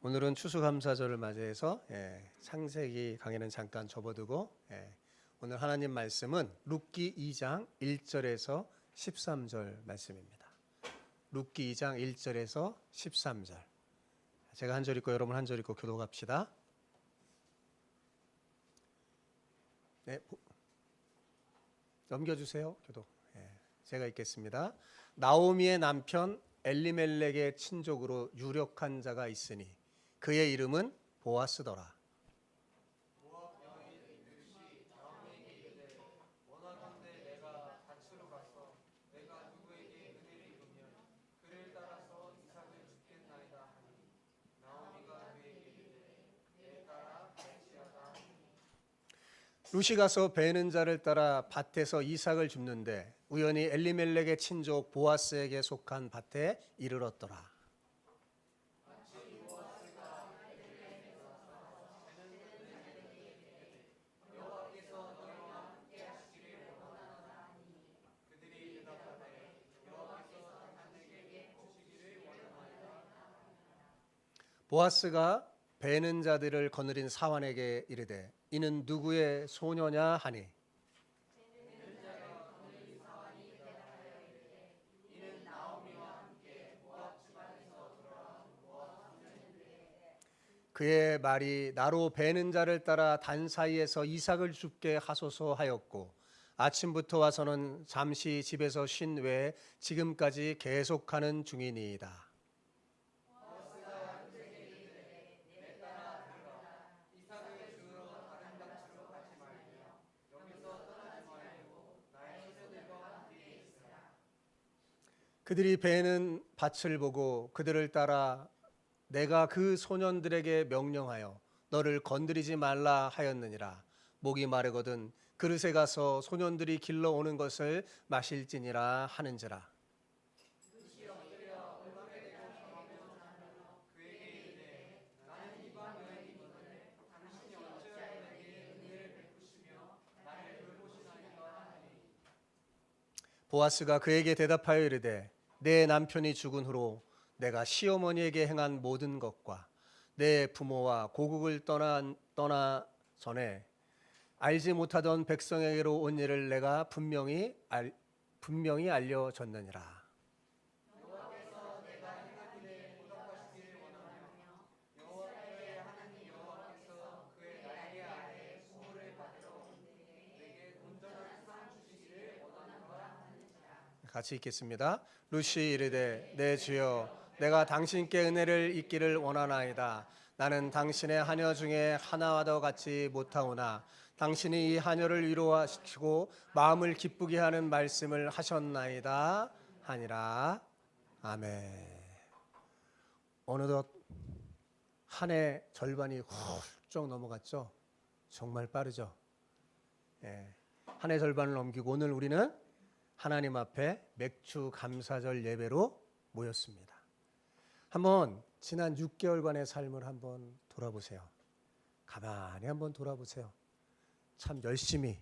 오늘은 추수감사절을 맞이해서 창세기 강의는 잠깐 접어두고 오늘 하나님 말씀은 룻기 2장 1절에서 13절 말씀입니다. 룻기 2장 1절에서 13절. 제가 한 절 읽고 여러분 한 절 읽고 교독합시다. 네, 넘겨주세요. 교독. 제가 읽겠습니다. 나오미의 남편 엘리멜렉의 친족으로 유력한 자가 있으니 그의 이름은 보아스더라. 룻이 가서 베는 자를 따라 밭에서 이삭을 줍는데 우연히 엘리멜렉의 친족 보아스에게 속한 밭에 이르렀더라. 보아스가 베는 자들을 거느린 사환에게 이르되 이는 누구의 소녀냐 하니 그의 말이 나로 베는 자를 따라 단 사이에서 이삭을 줍게 하소서 하였고 아침부터 와서는 잠시 집에서 쉰 외에 지금까지 계속하는 중이니이다. 그들이 베는 밭을 보고 그들을 따라 내가 그 소년들에게 명령하여 너를 건드리지 말라 하였느니라. 목이 마르거든 그릇에 가서 소년들이 길러오는 것을 마실지니라 하는지라. 보아스가 그에게 대답하여 이르되 내 남편이 죽은 후로 내가 시어머니에게 행한 모든 것과 내 부모와 고국을 떠나 전에 알지 못하던 백성에게로 온 일을 내가 분명히 알려줬느니라. 같이 읽겠습니다. 룻이 이르되 내 주여 내가 당신께 은혜를 입기를 원하나이다. 나는 당신의 하녀 중에 하나와도 같이 못하오나 당신이 이 하녀를 위로하시고 마음을 기쁘게 하는 말씀을 하셨나이다 하니라. 아멘. 어느덧 한 해 절반이 훌쩍 넘어갔죠. 정말 빠르죠. 한 해 절반을 넘기고 오늘 우리는 하나님 앞에 맥주 감사절 예배로 모였습니다. 한번 지난 6개월간의 삶을 한번 돌아보세요. 가만히 한번 돌아보세요. 참 열심히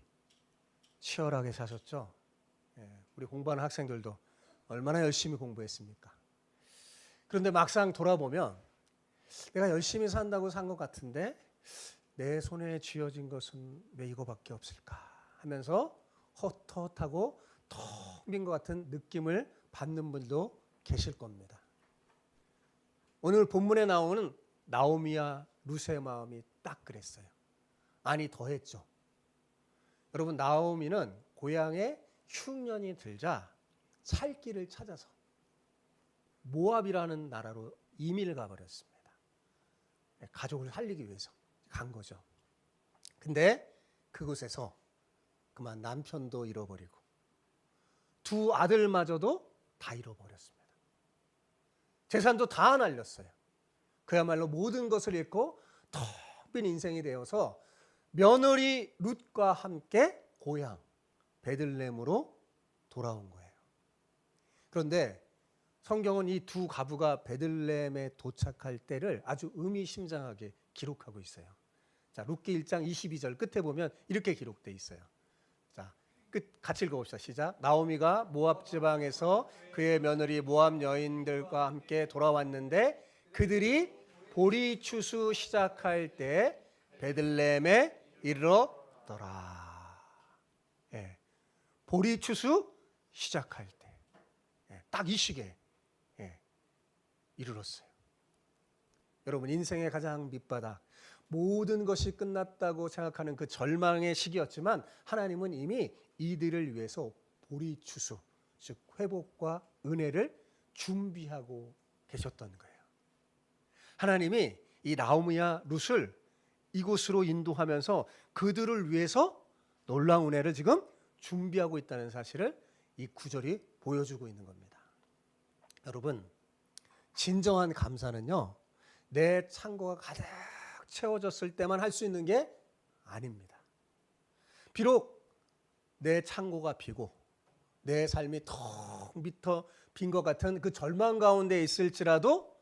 치열하게 사셨죠? 우리 공부하는 학생들도 얼마나 열심히 공부했습니까? 그런데 막상 돌아보면 내가 열심히 산다고 산 것 같은데 내 손에 쥐어진 것은 왜 이거밖에 없을까 하면서 헛헛하고 텅 빈 것 같은 느낌을 받는 분도 계실 겁니다. 오늘 본문에 나오는 나오미와 룻의 마음이 딱 그랬어요. 아니 더했죠. 여러분 나오미는 고향에 흉년이 들자 살 길을 찾아서 모압이라는 나라로 이민을 가버렸습니다. 가족을 살리기 위해서 간 거죠. 근데 그곳에서 그만 남편도 잃어버리고 두 아들마저도 다 잃어버렸습니다. 재산도 다 날렸어요. 그야말로 모든 것을 잃고 텅 빈 인생이 되어서 며느리 룻과 함께 고향 베들레헴으로 돌아온 거예요. 그런데 성경은 이 두 가부가 베들레헴에 도착할 때를 아주 의미심장하게 기록하고 있어요. 자, 룻기 1장 22절 끝에 보면 이렇게 기록되어 있어요. 자, 같이 읽어봅시다. 시작. 나오미가 모압 지방에서 그의 며느리 모압 여인들과 함께 돌아왔는데 그들이 보리 추수 시작할 때 베들레헴에 이르렀더라. 예. 보리 추수 시작할 때 딱 이 시기에 이르렀어요. 여러분, 인생의 가장 밑바닥, 모든 것이 끝났다고 생각하는 그 절망의 시기였지만 하나님은 이미 이들을 위해서 보리 추수, 즉 회복과 은혜를 준비하고 계셨던 거예요. 하나님이 이 나오미와 룻을 이곳으로 인도하면서 그들을 위해서 놀라운 은혜를 지금 준비하고 있다는 사실을 이 구절이 보여주고 있는 겁니다. 여러분, 진정한 감사는요, 내 창고가 가득 채워졌을 때만 할 수 있는 게 아닙니다. 비록 내 창고가 비고 내 삶이 텅 비어 빈 것 같은 그 절망 가운데 있을지라도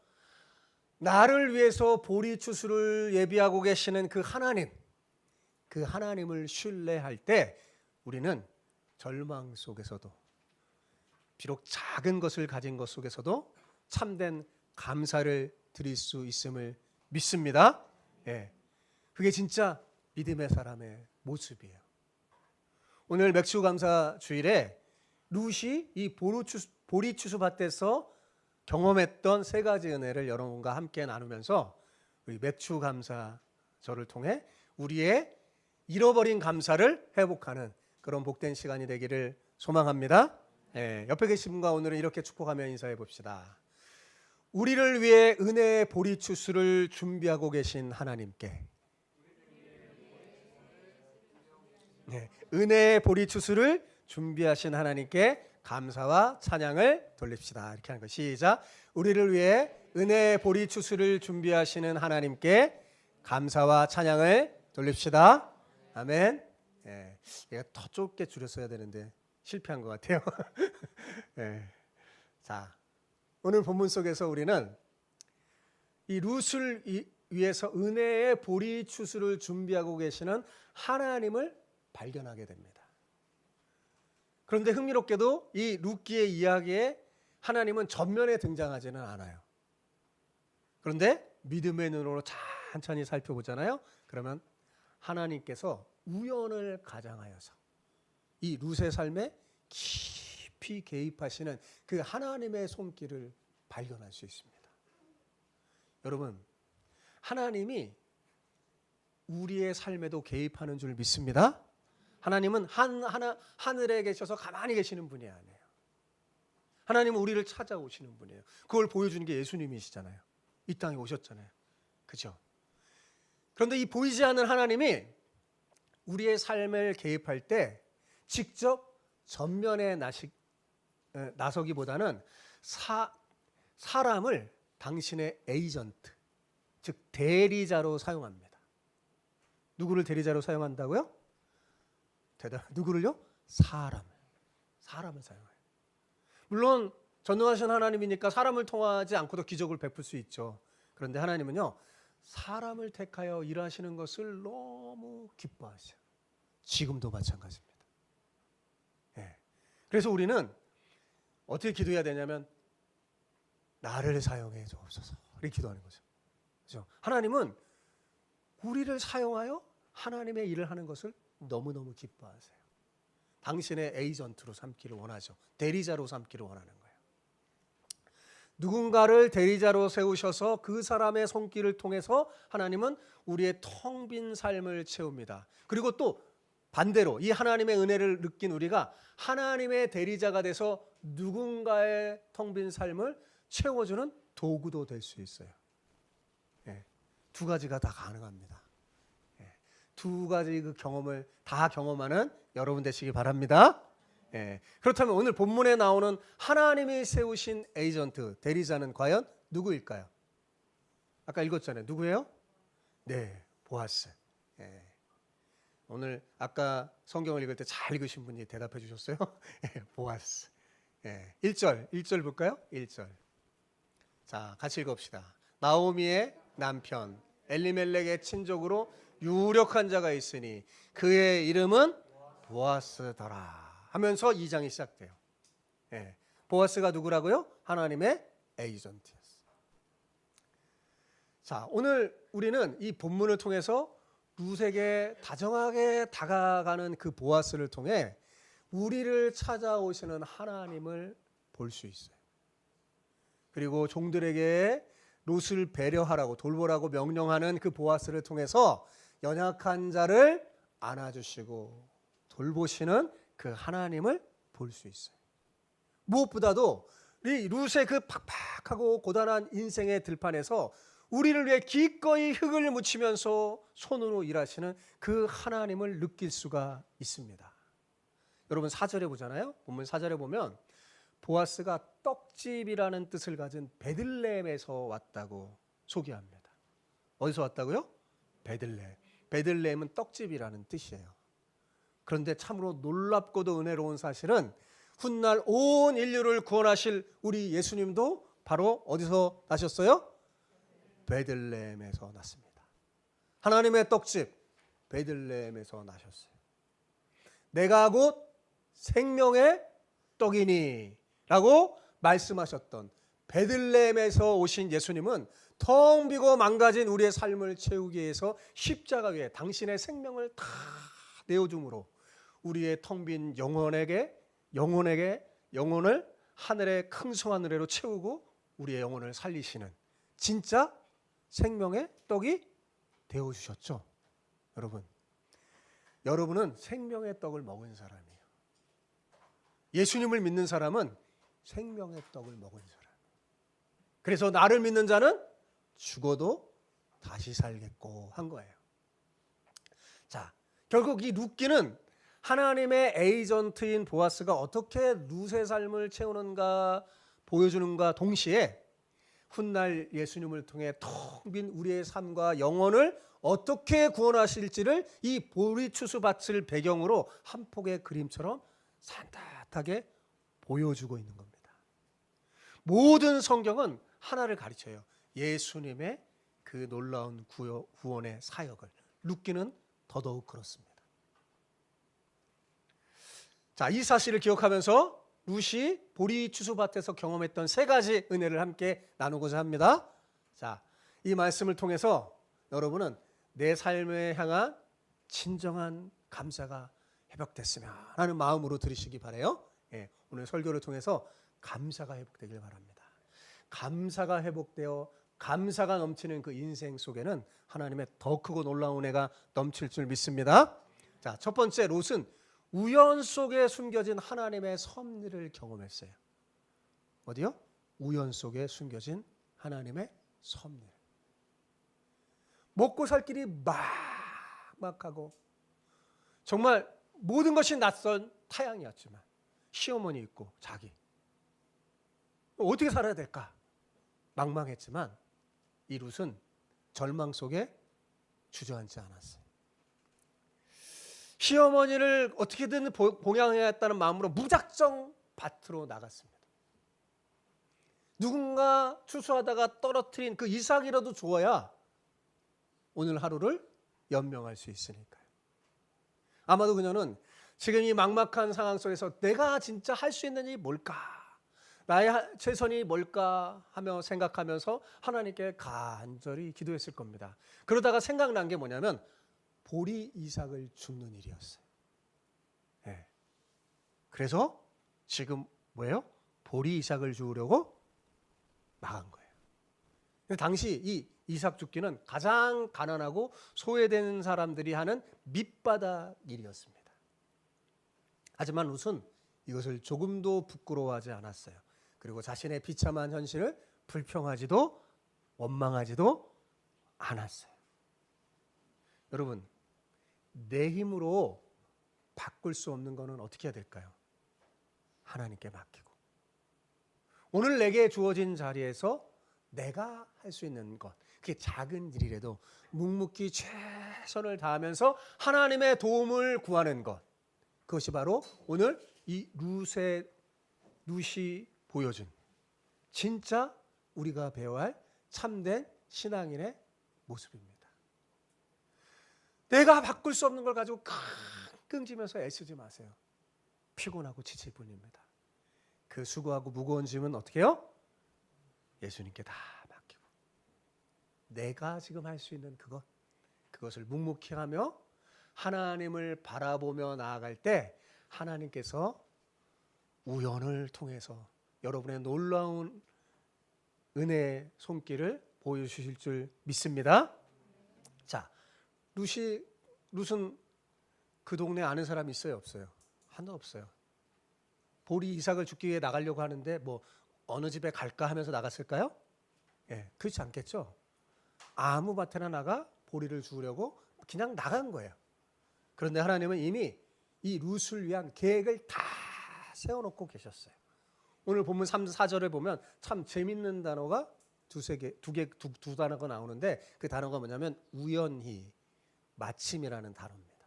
나를 위해서 보리 추수를 예비하고 계시는 그 하나님을 신뢰할 때 우리는 절망 속에서도, 비록 작은 것을 가진 것 속에서도 참된 감사를 드릴 수 있음을 믿습니다. 예, 그게 진짜 믿음의 사람의 모습이에요. 오늘 맥주감사 주일에 룻이 이 보리 추수 밭에서 경험했던 세 가지 은혜를 여러분과 함께 나누면서 우리 맥주감사절을 통해 우리의 잃어버린 감사를 회복하는 그런 복된 시간이 되기를 소망합니다. 예, 옆에 계신 분과 오늘은 이렇게 축복하며 인사해 봅시다. 우리를 위해 은혜의 보리 추수를 준비하고 계신 하나님께, 은혜의 보리 추수를 준비하신 하나님께 감사와 찬양을 돌립시다. 이렇게 하는 거. 시작. 우리를 위해 은혜의 보리 추수를 준비하시는 하나님께 감사와 찬양을 돌립시다. 아멘. 얘가 더 좁게 줄였어야 되는데 실패한 것 같아요. 자, 오늘 본문 속에서 우리는 이 룻을 위해서 은혜의 보리 추수를 준비하고 계시는 하나님을 발견하게 됩니다. 그런데 흥미롭게도 이 룻기의 이야기에 하나님은 전면에 등장하지는 않아요. 그런데 믿음의 눈으로 천천히 살펴보잖아요. 그러면 하나님께서 우연을 가장하여서 이 룻의 삶에 깊이 개입하시는 그 하나님의 손길을 발견할 수 있습니다. 여러분, 하나님이 우리의 삶에도 개입하는 줄 믿습니다. 하나님은 하늘에 계셔서 가만히 계시는 분이 아니에요. 하나님은 우리를 찾아오시는 분이에요. 그걸 보여주는 게 예수님이시잖아요. 이 땅에 오셨잖아요. 그죠? 그런데 이 보이지 않는 하나님이 우리의 삶을 개입할 때 직접 전면에 나서기보다는 사람을 당신의 에이전트, 즉 대리자로 사용합니다. 누구를 대리자로 사용한다고요? 누구를요? 사람을 사용해요. 물론 전능하신 하나님이니까 사람을 통하지 않고도 기적을 베풀 수 있죠. 그런데 하나님은요, 사람을 택하여 일하시는 것을 너무 기뻐하셔요. 지금도 마찬가지입니다. 그래서 우리는 어떻게 기도해야 되냐면 나를 사용해 주옵소서 이렇게 기도하는 거죠. 그렇죠? 하나님은 우리를 사용하여 하나님의 일을 하는 것을 너무너무 기뻐하세요. 당신의 에이전트로 삼기를 원하죠. 대리자로 삼기를 원하는 거예요. 누군가를 대리자로 세우셔서 그 사람의 손길을 통해서 하나님은 우리의 텅 빈 삶을 채웁니다. 그리고 또 반대로 이 하나님의 은혜를 느낀 우리가 하나님의 대리자가 돼서 누군가의 텅 빈 삶을 채워주는 도구도 될 수 있어요. 두 가지가 다 가능합니다. 두 가지 그 경험을 다 경험하는 여러분 되시기 바랍니다. 그렇다면 오늘 본문에 나오는 하나님이 세우신 에이전트, 대리자는 과연 누구일까요? 아까 읽었잖아요. 누구예요? 네, 보아스. 오늘 아까 성경을 읽을 때 잘 읽으신 분이 대답해 주셨어요. 보아스. 1절 볼까요? 1절. 자, 같이 읽읍시다. 나오미의 남편 엘리멜렉의 친족으로 유력한 자가 있으니 그의 이름은 보아스더라 하면서 2장이 시작돼요. 보아스가 누구라고요? 하나님의 에이전트였어요. 자, 오늘 우리는 이 본문을 통해서 룻에게 다정하게 다가가는 그 보아스를 통해 우리를 찾아오시는 하나님을 볼 수 있어요. 그리고 종들에게 룻을 배려하라고 돌보라고 명령하는 그 보아스를 통해서 연약한 자를 안아주시고 돌보시는 그 하나님을 볼 수 있어요. 무엇보다도 이 룻의 그 팍팍하고 고단한 인생의 들판에서 우리를 위해 기꺼이 흙을 묻히면서 손으로 일하시는 그 하나님을 느낄 수가 있습니다. 여러분 4절에 보잖아요. 본문 4절에 보면 보아스가 떡집이라는 뜻을 가진 베들레헴에서 왔다고 소개합니다. 어디서 왔다고요? 베들레헴. 베들레헴은 떡집이라는 뜻이에요. 그런데 참으로 놀랍고도 은혜로운 사실은 훗날 온 인류를 구원하실 우리 예수님도 바로 어디서 나셨어요? 베들레헴에서 났습니다. 하나님의 떡집 베들레헴에서 나셨어요. 내가 곧 생명의 떡이니 라고 말씀하셨던 베들레헴에서 오신 예수님은 텅 비고 망가진 우리의 삶을 채우기 위해서 십자가 위에 당신의 생명을 다 내어줌으로 우리의 텅 빈 영혼을 하늘의 긍성한 은혜로 채우고 우리의 영혼을 살리시는 진짜 생명의 떡이 되어주셨죠. 여러분은 생명의 떡을 먹은 사람이에요. 예수님을 믿는 사람은 생명의 떡을 먹은 사람. 그래서 나를 믿는 자는 죽어도 다시 살겠고 한 거예요. 자, 결국 이 룻기는 하나님의 에이전트인 보아스가 어떻게 룻의 삶을 채우는가 보여주는가 동시에 훗날 예수님을 통해 텅 빈 우리의 삶과 영혼을 어떻게 구원하실지를 이 보리추수밭을 배경으로 한 폭의 그림처럼 산뜻하게 보여주고 있는 겁니다. 모든 성경은 하나를 가르쳐요. 예수님의 그 놀라운 구원의 사역을. 룻기는 더더욱 그렇습니다. 자, 이 사실을 기억하면서 룻이 보리추수밭에서 경험했던 세 가지 은혜를 함께 나누고자 합니다. 자, 이 말씀을 통해서 여러분은 내 삶에 향한 진정한 감사가 회복됐으면 하는 마음으로 들으시기 바라요. 예, 오늘 설교를 통해서 감사가 회복되길 바랍니다. 감사가 회복되어 감사가 넘치는 그 인생 속에는 하나님의 더 크고 놀라운 은혜가 넘칠 줄 믿습니다. 자, 첫 번째 롯은 우연 속에 숨겨진 하나님의 섭리를 경험했어요. 어디요? 우연 속에 숨겨진 하나님의 섭리. 먹고 살 길이 막막하고 정말 모든 것이 낯선 타향이었지만 시어머니 있고 자기 어떻게 살아야 될까 막막했지만 이 룻은 절망 속에 주저앉지 않았어요. 시어머니를 어떻게든 봉양해야겠다는 마음으로 무작정 밭으로 나갔습니다. 누군가 추수하다가 떨어뜨린 그 이삭이라도 주어야 오늘 하루를 연명할 수 있으니까요. 아마도 그녀는 지금 이 막막한 상황 속에서 내가 진짜 할 수 있는 일이 뭘까? 나의 최선이 뭘까? 하며 생각하면서 하나님께 간절히 기도했을 겁니다. 그러다가 생각난 게 뭐냐면 보리 이삭을 줍는 일이었어요. 네. 그래서 지금 뭐예요? 보리 이삭을 주우려고 나간 거예요. 근데 당시 이 이삭 줍기는 가장 가난하고 소외된 사람들이 하는 밑바닥 일이었습니다. 하지만 룻은 이것을 조금도 부끄러워하지 않았어요. 그리고 자신의 비참한 현실을 불평하지도 원망하지도 않았어요. 여러분, 내 힘으로 바꿀 수 없는 것은 어떻게 해야 될까요? 하나님께 맡기고 오늘 내게 주어진 자리에서 내가 할 수 있는 것, 그게 작은 일이라도 묵묵히 최선을 다하면서 하나님의 도움을 구하는 것, 그것이 바로 오늘 이 룻이 보여준 진짜 우리가 배워야 할 참된 신앙인의 모습입니다. 내가 바꿀 수 없는 걸 가지고 끙끙지면서 애쓰지 마세요. 피곤하고 지칠 뿐입니다. 그 수고하고 무거운 짐은 어떻게 해요? 예수님께 다 맡기고 내가 지금 할 수 있는 그것을 묵묵히 하며 하나님을 바라보며 나아갈 때 하나님께서 우연을 통해서 여러분의 놀라운 은혜의 손길을 보여주실 줄 믿습니다. 자, 룻은 그 동네 아는 사람 있어요, 없어요? 하나도 없어요. 보리 이삭을 죽기 위해 나가려고 하는데 뭐 어느 집에 갈까 하면서 나갔을까요? 예, 그렇지 않겠죠. 아무 밭에나 나가 보리를 주우려고 그냥 나간 거예요. 그런데 하나님은 이미 이 룻을 위한 계획을 다 세워놓고 계셨어요. 오늘 본문 3, 4절에 보면 참 재밌는 단어가 두 단어가 나오는데 그 단어가 뭐냐면 우연히, 마침이라는 단어입니다.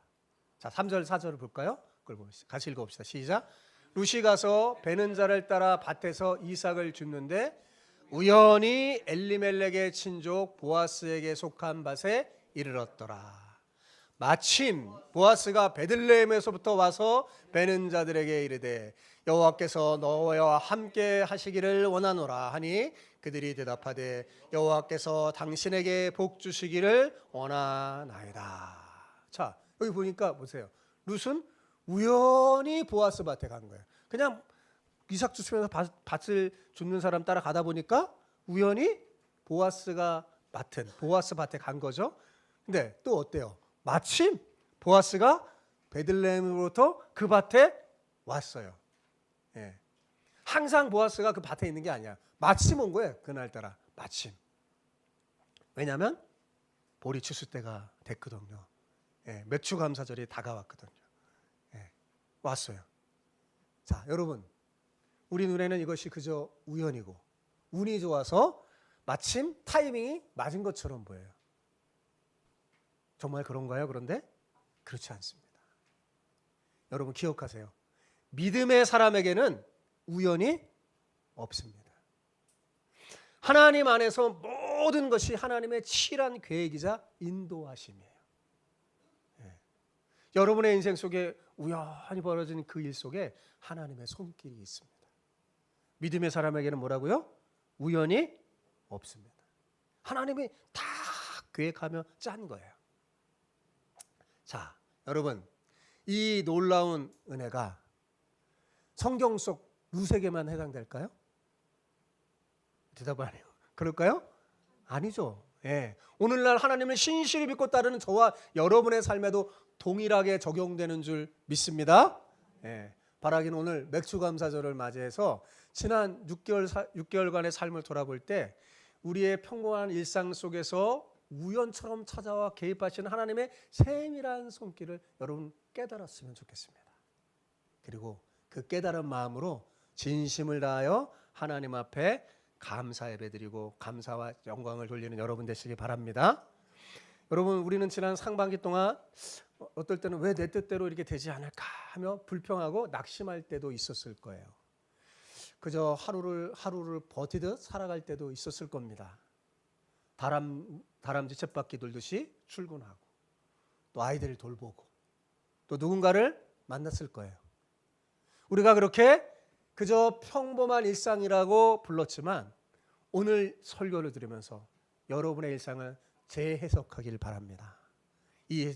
자, 3절 4절을 볼까요? 그걸 같이 읽어봅시다. 시작. 룻이 가서 베는 자를 따라 밭에서 이삭을 줍는데 우연히 엘리멜렉의 친족 보아스에게 속한 밭에 이르렀더라. 마침 보아스가 베들레헴에서부터 와서 베는 자들에게 이르되 여호와께서 너와 함께 하시기를 원하노라 하니 그들이 대답하되 여호와께서 당신에게 복 주시기를 원하나이다. 자, 여기 보니까 보세요. 룻은 우연히 보아스 밭에 간 거예요. 그냥 이삭 주시면서 밭을 줍는 사람 따라 가다 보니까 우연히 보아스 밭에 간 거죠. 근데 또 어때요? 마침 보아스가 베들레헴으로부터 그 밭에 왔어요. 예. 항상 보아스가 그 밭에 있는 게 아니야. 마침 온 거예요. 그날따라 마침. 왜냐하면 보리 추수 때가 됐거든요. 예. 맥추감사절이 다가왔거든요. 예. 왔어요. 자, 여러분, 우리 눈에는 이것이 그저 우연이고 운이 좋아서 마침 타이밍이 맞은 것처럼 보여요. 정말 그런가요? 그런데 그렇지 않습니다. 여러분 기억하세요. 믿음의 사람에게는 우연이 없습니다. 하나님 안에서 모든 것이 하나님의 치밀한 계획이자 인도하심이에요. 예. 여러분의 인생 속에 우연히 벌어진 그 일 속에 하나님의 손길이 있습니다. 믿음의 사람에게는 뭐라고요? 우연이 없습니다. 하나님이 다 계획하며 짠 거예요. 자, 여러분, 이 놀라운 은혜가 성경 속 룻에게만 해당될까요? 대답 안 해요. 그럴까요? 아니죠. 예. 오늘날 하나님을 신실히 믿고 따르는 저와 여러분의 삶에도 동일하게 적용되는 줄 믿습니다. 예. 바라기는 오늘 맥추감사절을 맞이해서 지난 6개월간의 삶을 돌아볼 때 우리의 평범한 일상 속에서 우연처럼 찾아와 개입하시는 하나님의 세밀한 손길을 여러분 깨달았으면 좋겠습니다. 그리고 그 깨달은 마음으로 진심을 다하여 하나님 앞에 감사 예배드리고 감사와 영광을 돌리는 여러분 되시기 바랍니다. 여러분, 우리는 지난 상반기 동안 어떨 때는 왜 내 뜻대로 이렇게 되지 않을까 하며 불평하고 낙심할 때도 있었을 거예요. 그저 하루를 버티듯 살아갈 때도 있었을 겁니다. 다람쥐 쳇바퀴 돌듯이 출근하고 또 아이들을 돌보고 또 누군가를 만났을 거예요. 우리가 그렇게 그저 평범한 일상이라고 불렀지만 오늘 설교를 들으면서 여러분의 일상을 재해석하길 바랍니다. 이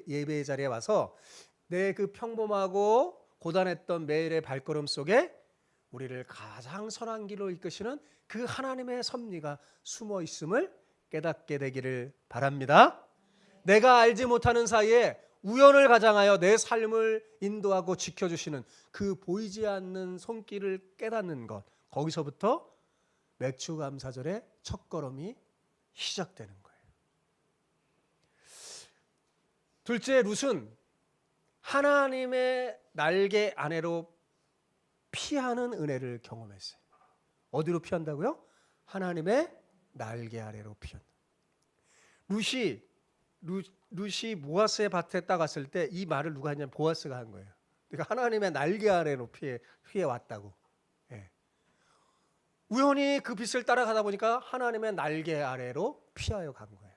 예배의 자리에 와서 내 그 평범하고 고단했던 매일의 발걸음 속에 우리를 가장 선한 길로 이끄시는 그 하나님의 섭리가 숨어 있음을 깨닫게 되기를 바랍니다. 내가 알지 못하는 사이에 우연을 가장하여 내 삶을 인도하고 지켜주시는 그 보이지 않는 손길을 깨닫는 것, 거기서부터 맥추감사절의 첫걸음이 시작되는 거예요. 둘째, 룻은 하나님의 날개 아래로 피하는 은혜를 경험했어요. 어디로 피한다고요? 하나님의 날개 아래로 피한다. 룻이 보아스의 밭에 딱 갔을 때 이 말을 누가 했냐면 보아스가 한 거예요. 그러니까 하나님의 날개 아래로 피해 왔다고. 예. 우연히 그 빛을 따라가다 보니까 하나님의 날개 아래로 피하여 간 거예요.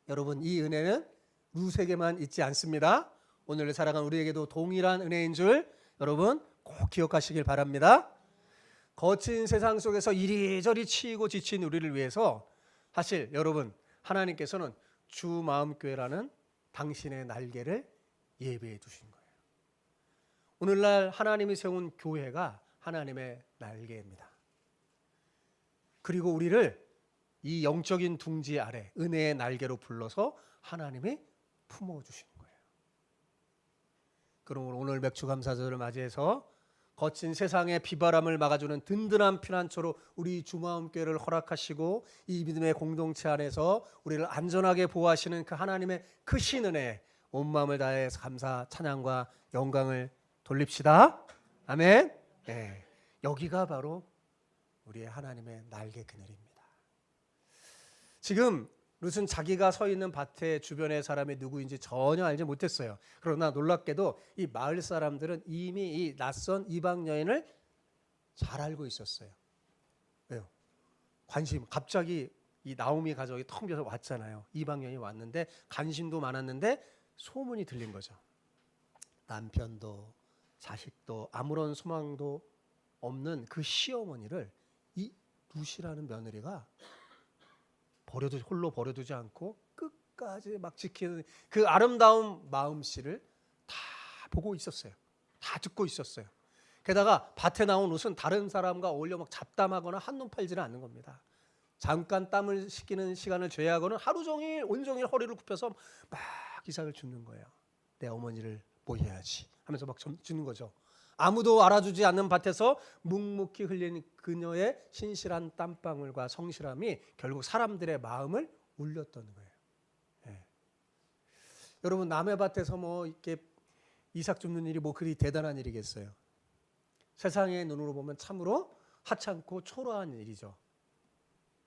여러분, 이 은혜는 룻에게만 있지 않습니다. 오늘 살아간 우리에게도 동일한 은혜인 줄 여러분 꼭 기억하시길 바랍니다. 거친 세상 속에서 이리저리 치이고 지친 우리를 위해서 사실 여러분, 하나님께서는 주 마음교회라는 당신의 날개를 예배해 두신 거예요. 오늘날 하나님이 세운 교회가 하나님의 날개입니다. 그리고 우리를 이 영적인 둥지 아래 은혜의 날개로 불러서 하나님이 품어주신 거예요. 그러므로 오늘 맥주감사절을 맞이해서 거친 세상의 비바람을 막아주는 든든한 피난처로 우리 주마음교회를 허락하시고 이 믿음의 공동체 안에서 우리를 안전하게 보호하시는 그 하나님의 크신 은혜에 온 마음을 다해서 감사, 찬양과 영광을 돌립시다. 아멘. 네, 여기가 바로 우리의 하나님의 날개 그늘입니다. 지금 룻은 자기가 서 있는 밭의 주변의 사람이 누구인지 전혀 알지 못했어요. 그러나 놀랍게도 이 마을 사람들은 이미 이 낯선 이방 여인을 잘 알고 있었어요. 왜요? 관심, 갑자기 이 나오미 가족이 텅 비어서 왔잖아요. 이방 여인이 왔는데 관심도 많았는데 소문이 들린 거죠. 남편도 자식도 아무런 소망도 없는 그 시어머니를 이 룻이라는 며느리가 홀로 버려두지 않고 끝까지 막 지키는 그 아름다운 마음씨를 다 보고 있었어요. 다 듣고 있었어요. 게다가 밭에 나온 룻은 다른 사람과 어울려 막 잡담하거나 한눈 팔지는 않는 겁니다. 잠깐 땀을 식히는 시간을 제외하고는 하루 종일 온종일 허리를 굽혀서 막 이삭을 줍는 거예요. 내 어머니를 보여야지 하면서 막 주는 거죠. 아무도 알아주지 않는 밭에서 묵묵히 흘린 그녀의 신실한 땀방울과 성실함이 결국 사람들의 마음을 울렸던 거예요. 예. 여러분, 남의 밭에서 뭐 이렇게 이삭 줍는 일이 뭐 그리 대단한 일이겠어요? 세상의 눈으로 보면 참으로 하찮고 초라한 일이죠.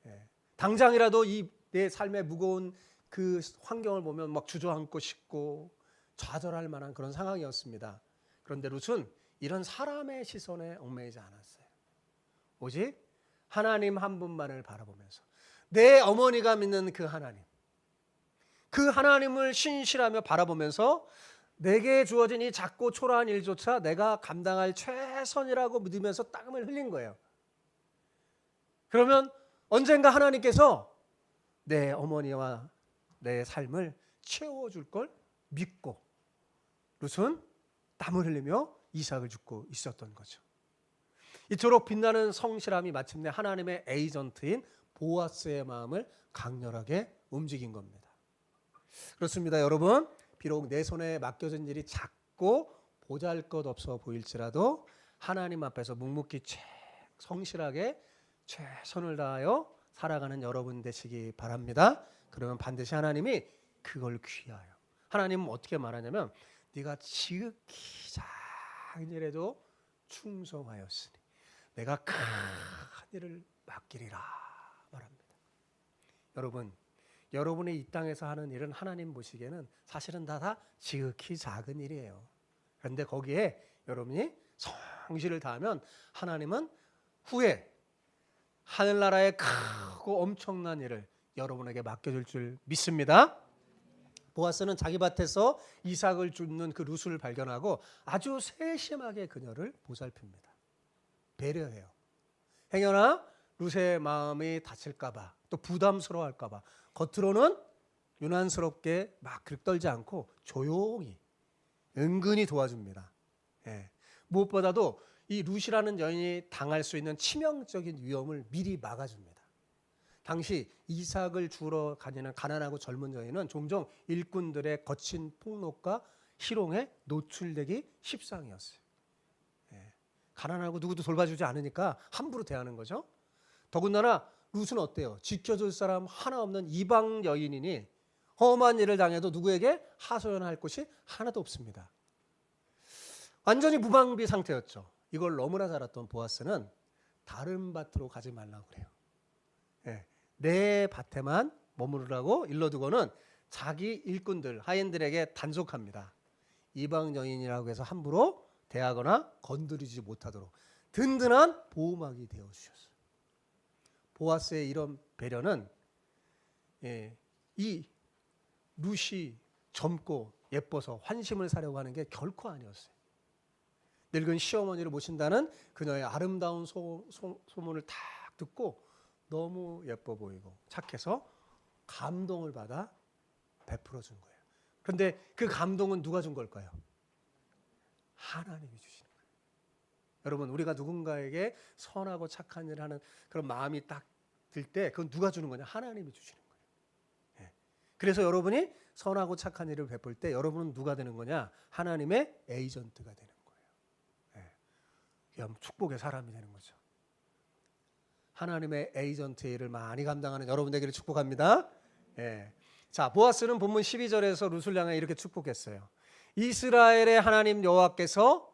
예. 당장이라도 이 내 삶의 무거운 그 환경을 보면 막 주저앉고 싶고 좌절할 만한 그런 상황이었습니다. 그런데 룻은 이런 사람의 시선에 얽매이지 않았어요. 오직 하나님 한 분만을 바라보면서 내 어머니가 믿는 그 하나님을 신실하며 바라보면서 내게 주어진 이 작고 초라한 일조차 내가 감당할 최선이라고 믿으면서 땀을 흘린 거예요. 그러면 언젠가 하나님께서 내 어머니와 내 삶을 채워줄 걸 믿고 룻은 땀을 흘리며 이삭을 줍고 있었던 거죠. 이토록 빛나는 성실함이 마침내 하나님의 에이전트인 보아스의 마음을 강렬하게 움직인 겁니다. 그렇습니다, 여러분. 비록 내 손에 맡겨진 일이 작고 보잘것없어 보일지라도 하나님 앞에서 묵묵히 성실하게 최선을 다하여 살아가는 여러분 되시기 바랍니다. 그러면 반드시 하나님이 그걸 귀하여. 하나님은 어떻게 말하냐면 네가 지극히 작은 일에도 충성하였으니 내가 큰 일을 맡기리라 말합니다. 여러분, 여러분이 이 땅에서 하는 일은 하나님 보시기에는 사실은 다 지극히 작은 일이에요. 그런데 거기에 여러분이 성실을 다하면 하나님은 후에 하늘나라의 크고 엄청난 일을 여러분에게 맡겨줄 줄 믿습니다. 보아스는 자기 밭에서 이삭을 줍는 그 룻을 발견하고 아주 세심하게 그녀를 보살핍니다. 배려해요. 행여나 룻의 마음이 다칠까봐 또 부담스러워할까봐 겉으로는 유난스럽게 막 들떨지 않고 조용히 은근히 도와줍니다. 예. 무엇보다도 이 룻이라는 여인이 당할 수 있는 치명적인 위험을 미리 막아줍니다. 당시 이삭을 주러 다니는 가난하고 젊은 여인은 종종 일꾼들의 거친 폭력과 희롱에 노출되기 십상이었어요. 예. 가난하고 누구도 돌봐주지 않으니까 함부로 대하는 거죠. 더군다나 룻은 어때요? 지켜줄 사람 하나 없는 이방 여인이니 험한 일을 당해도 누구에게 하소연할 곳이 하나도 없습니다. 완전히 무방비 상태였죠. 이걸 너무나 잘 알았던 보아스는 다른 밭으로 가지 말라고 그래요. 예. 내 밭에만 머무르라고 일러두고는 자기 일꾼들, 하인들에게 단속합니다. 이방 여인이라고 해서 함부로 대하거나 건드리지 못하도록 든든한 보호막이 되어주셨어요. 보아스의 이런 배려는 이 룻이 젊고 예뻐서 환심을 사려고 하는 게 결코 아니었어요. 늙은 시어머니를 모신다는 그녀의 아름다운 소문을 딱 듣고 너무 예뻐 보이고 착해서 감동을 받아 베풀어 준 거예요. 그런데 그 감동은 누가 준 걸까요? 하나님이 주시는 거예요. 여러분, 우리가 누군가에게 선하고 착한 일을 하는 그런 마음이 딱 들 때 그건 누가 주는 거냐? 하나님이 주시는 거예요. 예. 그래서 여러분이 선하고 착한 일을 베풀 때 여러분은 누가 되는 거냐? 하나님의 에이전트가 되는 거예요. 예. 축복의 사람이 되는 거죠. 하나님의 에이전트의 일을 많이 감당하는 여러분 되기를 축복합니다. 예. 자, 보아스는 본문 12절에서 룻을 향해 이렇게 축복했어요. 이스라엘의 하나님 여호와께서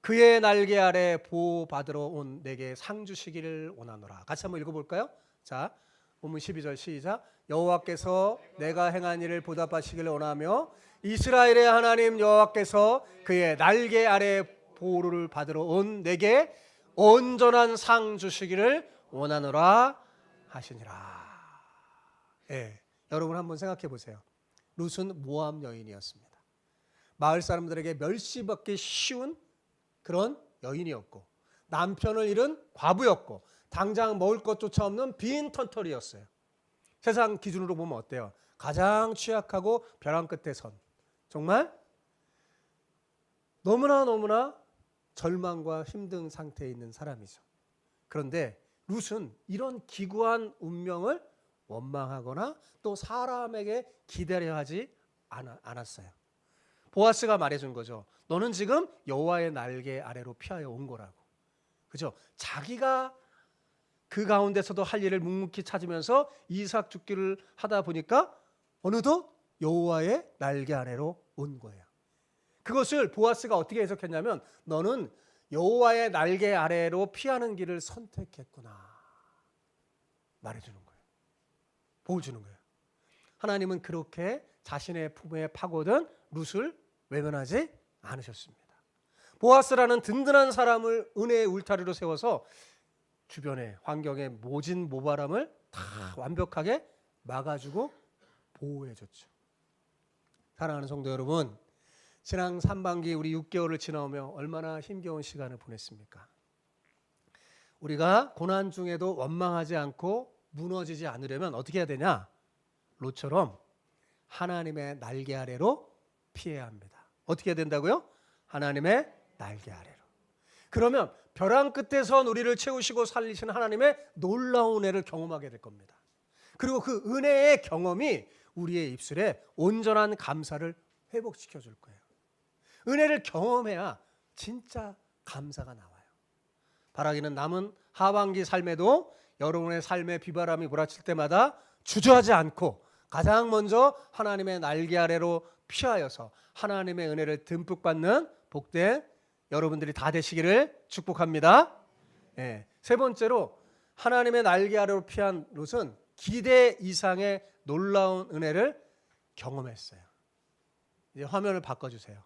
그의 날개 아래 보호받으러 온 내게 상 주시기를 원하노라. 같이 한번 읽어볼까요? 자, 본문 12절 시작. 여호와께서 내가 행한 일을 보답하시기를 원하며 이스라엘의 하나님 여호와께서 그의 날개 아래 보호를 받으러 온 내게 온전한 상 주시기를 원하노라 하시니라. 예, 여러분 한번 생각해 보세요. 룻은 모압 여인이었습니다. 마을 사람들에게 멸시받기 쉬운 그런 여인이었고 남편을 잃은 과부였고 당장 먹을 것조차 없는 빈 턴털이었어요. 세상 기준으로 보면 어때요? 가장 취약하고 벼랑 끝에 선, 정말 너무나 절망과 힘든 상태에 있는 사람이죠. 그런데 룻은 이런 기구한 운명을 원망하거나 또 사람에게 기대려 하지 않았어요. 보아스가 말해준 거죠. 너는 지금 여호와의 날개 아래로 피하여 온 거라고. 그죠? 자기가 그 가운데서도 할 일을 묵묵히 찾으면서 이삭 죽기를 하다 보니까 어느덧 여호와의 날개 아래로 온 거예요. 그것을 보아스가 어떻게 해석했냐면 너는 여호와의 날개 아래로 피하는 길을 선택했구나 말해주는 거예요. 보여주는 거예요. 하나님은 그렇게 자신의 품에 파고든 룻을 외면하지 않으셨습니다. 보아스라는 든든한 사람을 은혜의 울타리로 세워서 주변의 환경의 모진 모바람을 다 완벽하게 막아주고 보호해줬죠. 사랑하는 성도 여러분, 신앙 3반기 우리 6개월을 지나오며 얼마나 힘겨운 시간을 보냈습니까? 우리가 고난 중에도 원망하지 않고 무너지지 않으려면 어떻게 해야 되냐? 롯처럼 하나님의 날개 아래로 피해야 합니다. 어떻게 해야 된다고요? 하나님의 날개 아래로. 그러면 벼랑 끝에 선 우리를 채우시고 살리시는 하나님의 놀라운 은혜를 경험하게 될 겁니다. 그리고 그 은혜의 경험이 우리의 입술에 온전한 감사를 회복시켜 줄 거예요. 은혜를 경험해야 진짜 감사가 나와요. 바라기는 남은 하반기 삶에도 여러분의 삶에 비바람이 몰아칠 때마다 주저하지 않고 가장 먼저 하나님의 날개 아래로 피하여서 하나님의 은혜를 듬뿍 받는 복된 여러분들이 다 되시기를 축복합니다. 네. 세 번째로 하나님의 날개 아래로 피한 롯은 기대 이상의 놀라운 은혜를 경험했어요. 이제 화면을 바꿔주세요.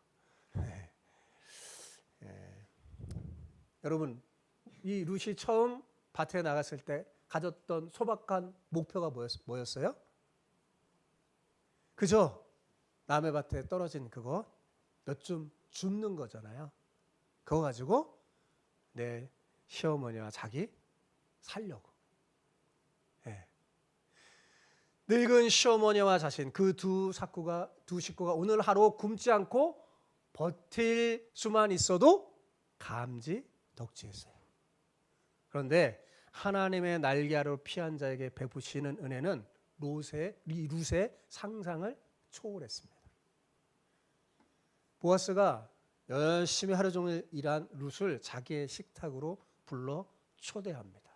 네. 네. 여러분, 이 롯이 처음 밭에 나갔을 때 가졌던 소박한 목표가 뭐였어요? 그죠? 남의 밭에 떨어진 그거 몇 줌 줍는 거잖아요. 그거 가지고 내 시어머니와 자기 살려고. 네. 늙은 시어머니와 자신 그 두 식구가 오늘 하루 굶지 않고 버틸 수만 있어도 감지덕지했어요. 그런데 하나님의 날개 아래로 피한 자에게 베푸시는 은혜는 룻의 상상을 초월했습니다. 보아스가 열심히 하루 종일 일한 룻을 자기의 식탁으로 불러 초대합니다.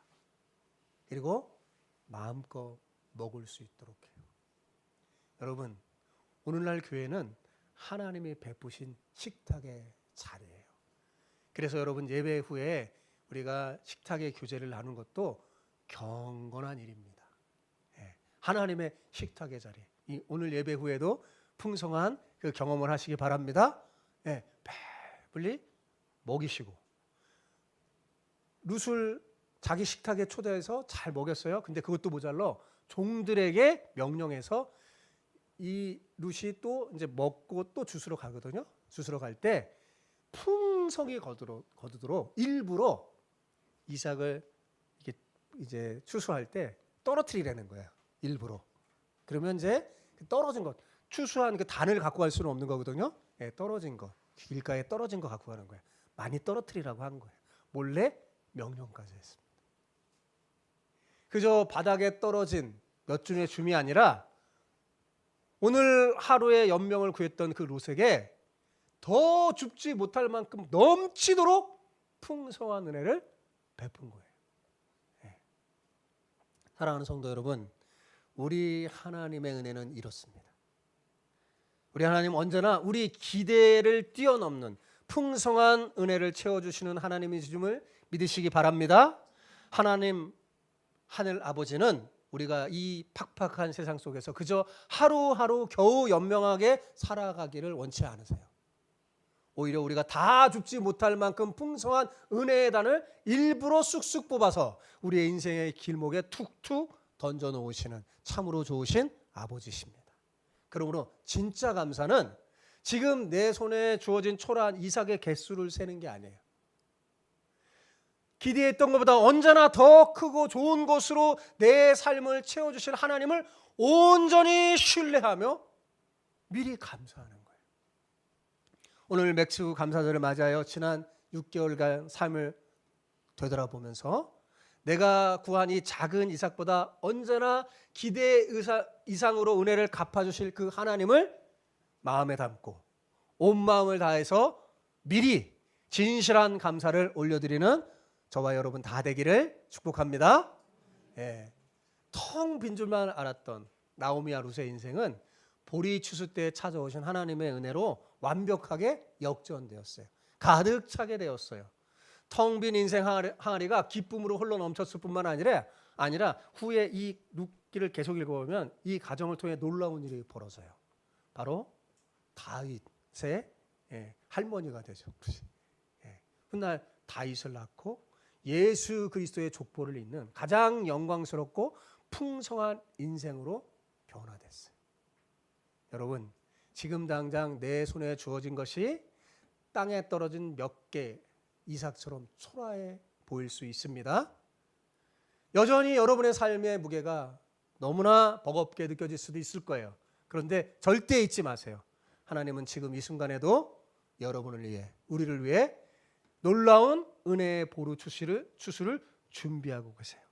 그리고 마음껏 먹을 수 있도록 해요. 여러분, 오늘날 교회는 하나님이 베푸신 식탁의 자리예요. 그래서 여러분 예배 후에 우리가 식탁의 교제를 나누는 것도 경건한 일입니다. 하나님의 식탁의 자리. 오늘 예배 후에도 풍성한 그 경험을 하시기 바랍니다. 배불리 먹이시고 룻을 자기 식탁에 초대해서 잘 먹였어요. 근데 그것도 모자라 종들에게 명령해서 이 룻이 또 이제 먹고 또 주스러 가거든요. 주스러 갈 때 풍성이 거두도록 일부러 이삭을 이렇게 이제 추수할 때 떨어뜨리라는 거예요. 일부러. 그러면 이제 떨어진 것, 추수한 그 단을 갖고 갈 수는 없는 거거든요. 예, 떨어진 거, 길가에 떨어진 거 갖고 가는 거예요. 많이 떨어뜨리라고 한 거예요. 몰래 명령까지 했습니다. 그저 바닥에 떨어진 몇 준의 줌이 아니라 오늘 하루의 연명을 구했던 그 롯에게 더 줍지 못할 만큼 넘치도록 풍성한 은혜를 베푼 거예요. 예. 사랑하는 성도 여러분, 우리 하나님의 은혜는 이렇습니다. 우리 하나님 언제나 우리 기대를 뛰어넘는 풍성한 은혜를 채워주시는 하나님이심을 믿으시기 바랍니다. 하나님 하늘 아버지는 우리가 이 팍팍한 세상 속에서 그저 하루하루 겨우 연명하게 살아가기를 원치 않으세요. 오히려 우리가 다 줍지 못할 만큼 풍성한 은혜의 단을 일부러 쑥쑥 뽑아서 우리의 인생의 길목에 툭툭 던져 놓으시는 참으로 좋으신 아버지십니다. 그러므로 진짜 감사는 지금 내 손에 주어진 초라한 이삭의 개수를 세는 게 아니에요. 기대했던 것보다 언제나 더 크고 좋은 것으로 내 삶을 채워주실 하나님을 온전히 신뢰하며 미리 감사하는 거예요. 오늘 맥주 감사절을 맞아요. 지난 6개월간 삶을 되돌아보면서 내가 구한 이 작은 이삭보다 언제나 기대 이상으로 은혜를 갚아주실 그 하나님을 마음에 담고 온 마음을 다해서 미리 진실한 감사를 올려드리는 저와 여러분 다 되기를 축복합니다. 예. 텅 빈 줄만 알았던 나오미와 룻의 인생은 보리 추수 때 찾아오신 하나님의 은혜로 완벽하게 역전되었어요. 가득 차게 되었어요. 텅 빈 인생 항아리가 기쁨으로 흘러 넘쳤을 뿐만 아니라 후에 이 룻기를 계속 읽어보면 이 가정을 통해 놀라운 일이 벌어져요. 바로 다윗의 할머니가 되죠. 훗날 다윗을 낳고 예수 그리스도의 족보를 잇는 가장 영광스럽고 풍성한 인생으로 변화됐어요. 여러분, 지금 당장 내 손에 주어진 것이 땅에 떨어진 몇 개 이삭처럼 초라해 보일 수 있습니다. 여전히 여러분의 삶의 무게가 너무나 버겁게 느껴질 수도 있을 거예요. 그런데 절대 잊지 마세요. 하나님은 지금 이 순간에도 여러분을 위해, 우리를 위해 놀라운 은혜의 보루 추수를 준비하고 계세요.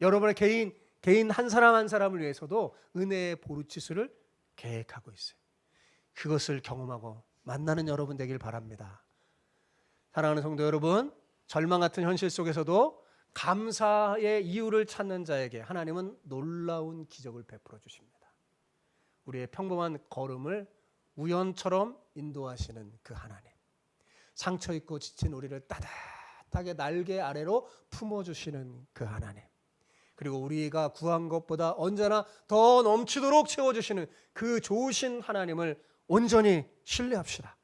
여러분의 개인 한 사람 한 사람을 위해서도 은혜의 보루 추수를 계획하고 있어요. 그것을 경험하고 만나는 여러분 되길 바랍니다. 사랑하는 성도 여러분, 절망 같은 현실 속에서도 감사의 이유를 찾는 자에게 하나님은 놀라운 기적을 베풀어 주십니다. 우리의 평범한 걸음을 우연처럼 인도하시는 그 하나님, 상처 입고 지친 우리를 따뜻하게 날개 아래로 품어주시는 그 하나님, 그리고 우리가 구한 것보다 언제나 더 넘치도록 채워주시는 그 좋으신 하나님을 온전히 신뢰합시다.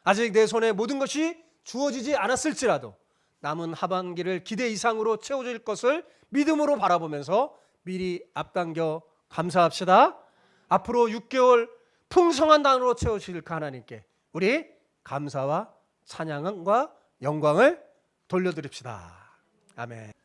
아직 내 손에 모든 것이 주어지지 않았을지라도 남은 하반기를 기대 이상으로 채워줄 것을 믿음으로 바라보면서 미리 앞당겨 감사합시다. 앞으로 6개월 풍성한 단으로 채워주실 그 하나님께 우리 감사와 찬양과 영광을 돌려드립시다. 아멘.